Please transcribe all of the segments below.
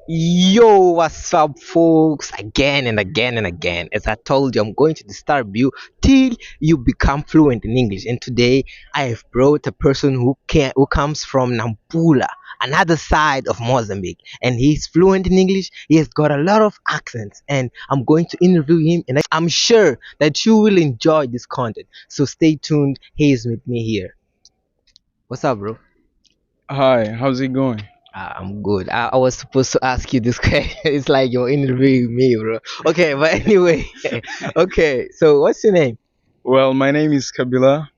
Yo, what's up, folks? Again and again and again. As I told you, I'm going to disturb you till you become fluent in English. And today, I have brought a person who comes from Nampula, another side of Mozambique, and he's fluent in English. He has got a lot of accents, and I'm going to interview him. And I'm sure that you will enjoy this content. So stay tuned. He's with me here. What's up, bro? Hi, how's it going? I'm good. I was supposed to ask you this question. It's like you're interviewing me, bro. Okay, but anyway. Okay, so what's your name? Well, my name is Kabila.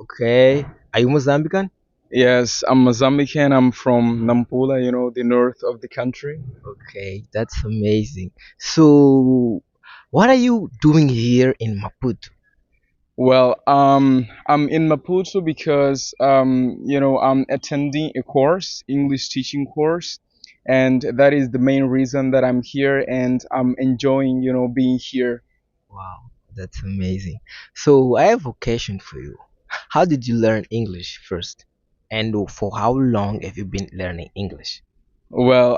Okay. Are you Mozambican? Yes, I'm Mozambican. I'm from Nampula, the north of the country. Okay, that's amazing. So, what are you doing here in Maputo? Well, I'm in Maputo because, I'm attending a course, English teaching course, and that is the main reason that I'm here, and I'm enjoying, being here. Wow, that's amazing. So, I have a question for you. How did you learn English first? And for how long have you been learning English? Well,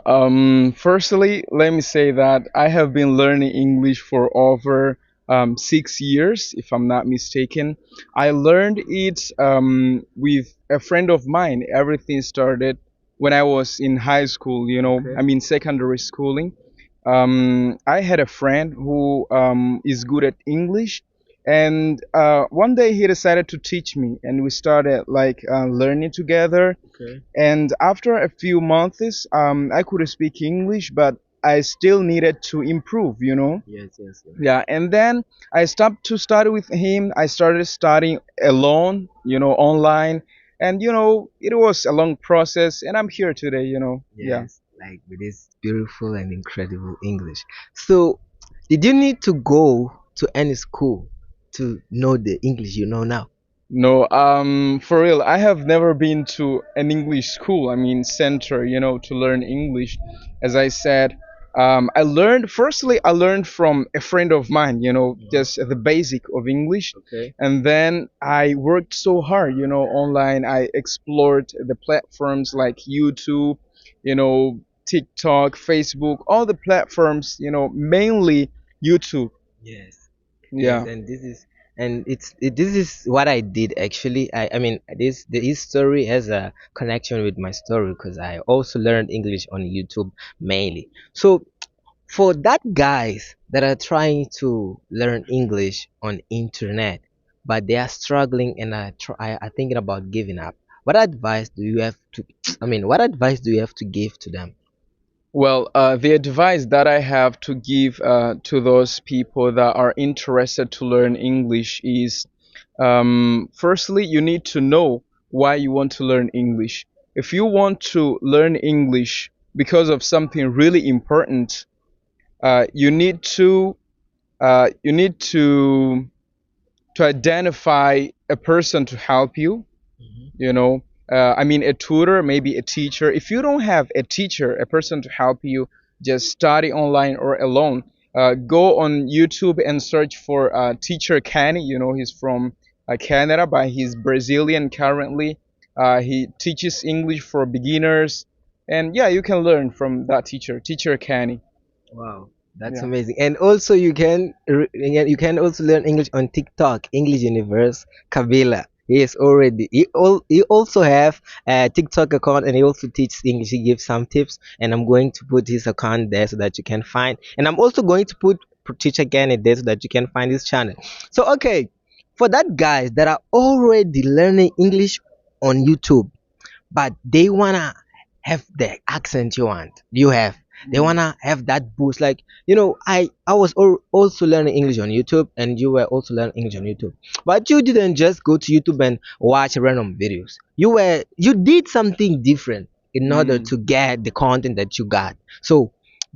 firstly, let me say that I have been learning English for over 6 years, if I'm not mistaken. I learned it with a friend of mine. Everything started when I was in high school, Okay. I mean, secondary schooling. I had a friend who is good at English, and one day he decided to teach me, and we started like learning together. Okay. And after a few months, I could speak English, but I still needed to improve. Yes, yes, yes. Yeah, and then I stopped to study with him. I started studying alone, online. And, it was a long process, and I'm here today. Yeah. Yes, like with this beautiful and incredible English. So, did you need to go to any school to know the English you know now? No, for real, I have never been to an English school, I mean, center, to learn English. As I said, I learned from a friend of mine, just the basic of English. Okay. And then I worked so hard, online. I explored the platforms like YouTube, you know, TikTok, Facebook, all the platforms, mainly YouTube. Yes, yes, Yeah. and this is what I did actually. I mean his story has a connection with my story because I also learned English on YouTube mainly. So for that guys that are trying to learn English on internet, but they are struggling and are thinking about giving up, what advice do you have to? I mean, what advice do you have to give to them? Well, the advice that I have to give to those people that are interested to learn English is firstly, you need to know why you want to learn English. If you want to learn English because of something really important, you need to identify a person to help you, Mhm. I mean, a tutor, maybe a teacher. If you don't have a teacher, a person to help you, just study online or alone. Go on YouTube and search for teacher Kenny. He's from Canada, but he's Brazilian currently. He teaches English for beginners, and yeah, you can learn from that teacher Kenny. Wow, that's Yeah. amazing. And also you can also learn English on TikTok, English Universe Kabila. He also have a TikTok account and he also teaches English. He gives some tips and I'm going to put his account there so that you can find, and I'm also going to put teacher Kenny there so that you can find his channel. So okay, for that guys that are already learning English on YouTube but they wanna have the accent you have, they Mm. wanna have that boost, like I was also learning English on YouTube and you were also learning English on YouTube, but you didn't just go to YouTube and watch random videos. You did something different in order Mm. to get the content that you got. So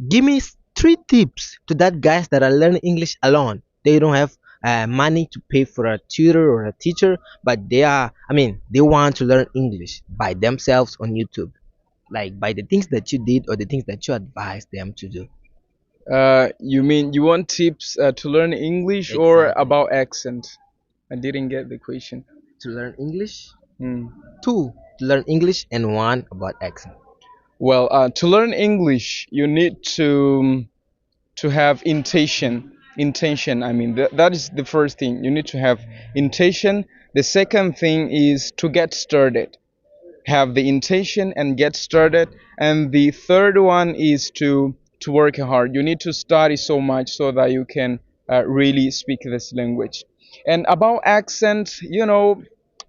give me three tips to that guys that are learning English alone. They don't have money to pay for a tutor or a teacher, but they want to learn English by themselves on YouTube, like by the things that you did or the things that you advised them to do. You mean you want tips to learn English or Exactly. about accent? I didn't get the question. To learn English, Mm. two to learn English, and one about accent. Well, to learn English, you need to have intention. Intention. I mean, that is the first thing. You need to have intention. The second thing is to get started. Have the intention and get started. And the third one is to work hard. You need to study so much so that you can really speak this language. And about accent,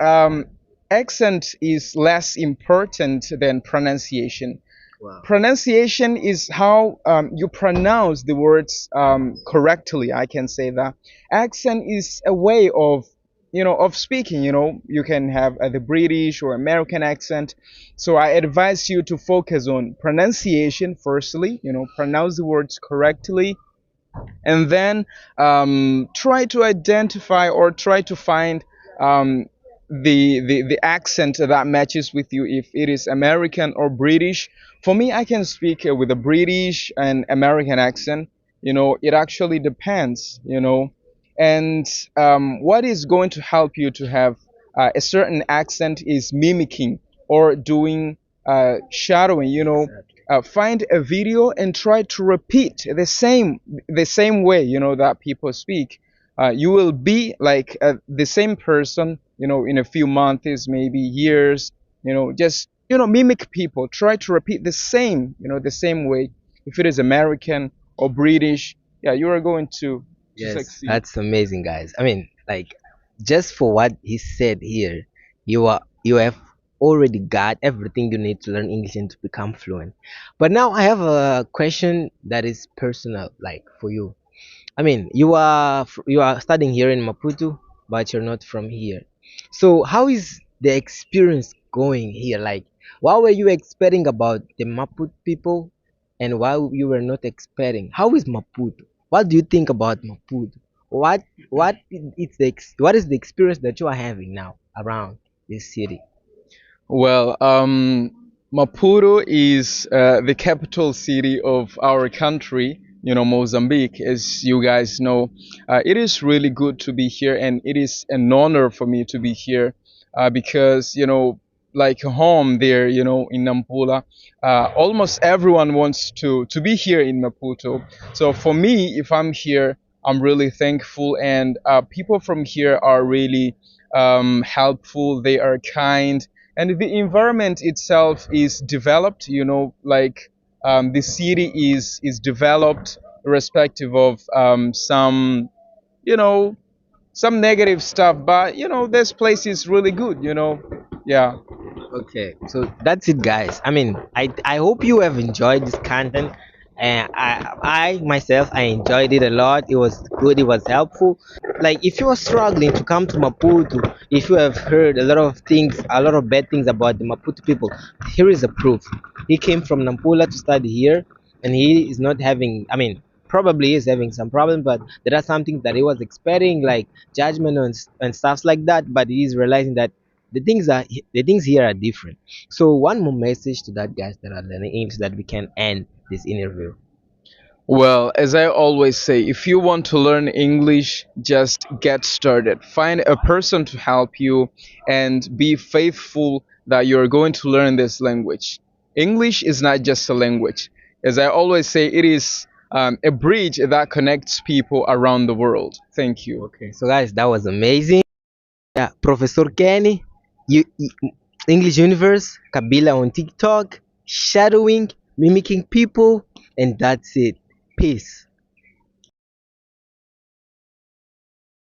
um, accent is less important than pronunciation. Wow. Pronunciation is how you pronounce the words correctly. I can say that. Accent is a way of speaking. You can have the British or American accent. So I advise you to focus on pronunciation firstly. Pronounce the words correctly, and then try to identify or try to find the accent that matches with you, if it is American or British. For me, I can speak with a British and American accent. It actually depends. And what is going to help you to have a certain accent is mimicking or doing shadowing. Exactly. Find a video and try to repeat the same way that people speak. You will be like the same person in a few months, maybe years. Just mimic people, try to repeat the same way. If it is American or British, yeah, you are going to Yes, succeed. that's amazing, guys. I mean, like, just for what he said here, you have already got everything you need to learn English and to become fluent. But now I have a question that is personal, like for you. I mean, you are studying here in Maputo, but you're not from here. So how is the experience going here? Like, what were you expecting about the Maputo people, and what you were not expecting? How is Maputo? What do you think about Maputo? What is the experience that you are having now around this city? Well, Maputo is the capital city of our country, Mozambique, as you guys know. It is really good to be here, and it is an honor for me to be here because, like home there, in Nampula, almost everyone wants to be here in Maputo. So for me, if I'm here, I'm really thankful, and people from here are really helpful, they are kind, and the environment itself is developed. Like the city is developed, irrespective of you know some negative stuff, but this place is really good. Yeah. Okay, so that's it, guys. I mean, I hope you have enjoyed this content, and I myself I enjoyed it a lot. It was good. It was helpful. Like, if you are struggling to come to Maputo, if you have heard a lot of things, a lot of bad things about the Maputo people, here is a proof. He came from Nampula to study here, and he is not having. I mean, probably is having some problem, but there are some things that he was expecting, like judgment and stuffs like that. But he is realizing that the things here are different. So one more message to that guys that are learning English that we can end this interview. Well, as I always say, if you want to learn English, just get started. Find a person to help you and be faithful that you're going to learn this language. English is not just a language. As I always say, it is a bridge that connects people around the world. Thank you. Okay, so guys, that was amazing. Yeah, Professor Kenny, English Universe, Kabila on TikTok, shadowing, mimicking people, and that's it. Peace.